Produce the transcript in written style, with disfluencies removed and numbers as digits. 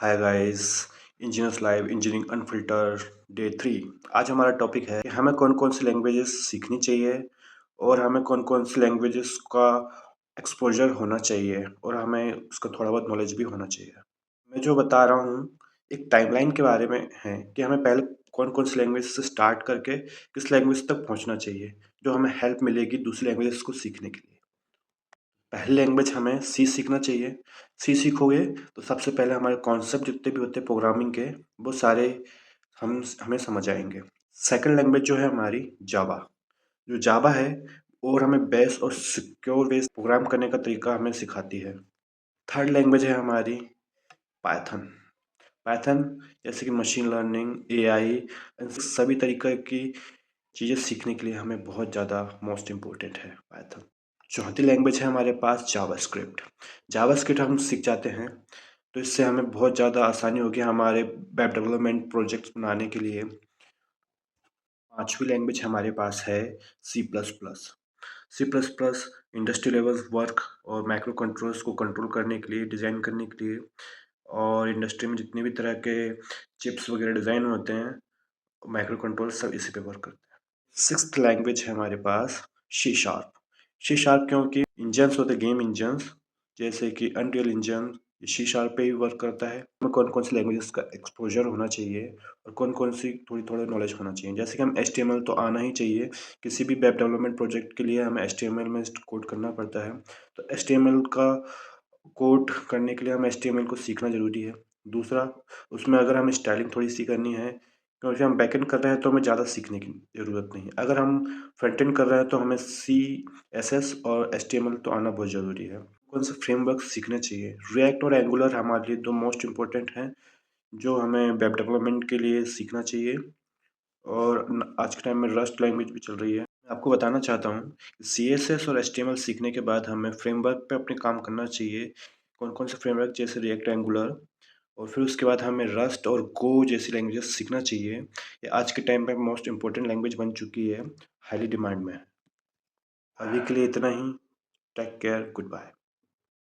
Hi guys, engineers live engineering unfilter day 3। आज हमारा topic है कि हमें कौन कौन सी लैंग्वेजेस सीखनी चाहिए और हमें कौन कौन सी लैंग्वेजेस का एक्सपोजर होना चाहिए और हमें उसका थोड़ा बहुत नॉलेज भी होना चाहिए। मैं जो बता रहा हूँ एक टाइमलाइन के बारे में है कि हमें पहले कौन कौन सी लैंग्वेज से स्टार्ट करके किस लैंग्वेज तक पहुँचना चाहिए, जो हमें हेल्प मिलेगी दूसरी लैंग्वेजेस को सीखने के लिए। पहली लैंग्वेज हमें सी सीखना चाहिए। सी सीखोगे तो सबसे पहले हमारे कॉन्सेप्ट जितने भी होते हैं प्रोग्रामिंग के, वो सारे हमें समझ आएंगे। सेकंड लैंग्वेज जो है हमारी जावा, जो जावा है और हमें बेस्ट और सिक्योर वे प्रोग्राम करने का तरीका हमें सिखाती है। थर्ड लैंग्वेज है हमारी पाइथन। पाइथन जैसे कि मशीन लर्निंग, एआई, इन सभी तरीके की चीज़ें सीखने के लिए हमें बहुत ज़्यादा मोस्ट इम्पोर्टेंट है पाइथन। चौथी लैंग्वेज है हमारे पास जावास्क्रिप्ट। जावास्क्रिप्ट हम सीख जाते हैं तो इससे हमें बहुत ज़्यादा आसानी होगी हमारे वेब डेवलपमेंट प्रोजेक्ट्स बनाने के लिए। पांचवी लैंग्वेज हमारे पास है C plus plus. C plus plus industry level work और माइक्रो कंट्रोल्स को कंट्रोल करने के लिए, डिज़ाइन करने के लिए, और इंडस्ट्री में जितने भी तरह के चिप्स वगैरह डिज़ाइन होते हैं, माइक्रो कंट्रोल सब इसी पे वर्क करते हैं। सिक्स्थ लैंग्वेज है हमारे पास सी शार्प। सी शार्प क्योंकि इंजन्स होते गेम इंजन्स जैसे कि अनरियल इंजन सी शार्प पे ही वर्क करता है। हमें कौन कौन सी लैंग्वेजेस का एक्सपोजर होना चाहिए और कौन कौन सी थोड़ी थोड़ा नॉलेज होना चाहिए। जैसे कि हम HTML तो आना ही चाहिए, किसी भी वेब डेवलपमेंट प्रोजेक्ट के लिए हमें HTML में कोड करना पड़ता है, तो HTML का कोड करने के लिए हमें HTML को सीखना ज़रूरी है। दूसरा, उसमें अगर हमें स्टाइलिंग थोड़ी सी करनी है, क्योंकि हम बैकएंड कर रहे हैं तो हमें ज़्यादा सीखने की ज़रूरत नहीं है। अगर हम फ्रंट एंड कर रहे हैं तो हमें CSS और HTML तो आना बहुत ज़रूरी है। कौन से फ्रेमवर्क सीखने चाहिए? रिएक्ट और एंगुलर हमारे लिए दो मोस्ट इम्पोर्टेंट हैं, जो हमें वेब डेवलपमेंट के लिए सीखना चाहिए। और आज के टाइम में रस्ट लैंग्वेज भी चल रही है। मैं आपको बताना चाहता हूँ कि CSS और HTML सीखने के बाद हमें फ्रेमवर्क पे अपने काम करना चाहिए। कौन कौन से फ्रेमवर्क जैसे रिएक्ट, एंगुलर, और फिर उसके बाद हमें रस्ट और गो जैसी लैंग्वेजेस सीखना चाहिए। ये आज के टाइम पे मोस्ट इम्पोर्टेंट लैंग्वेज बन चुकी है, हाईली डिमांड में है। अभी के लिए इतना ही। Take care, good bye.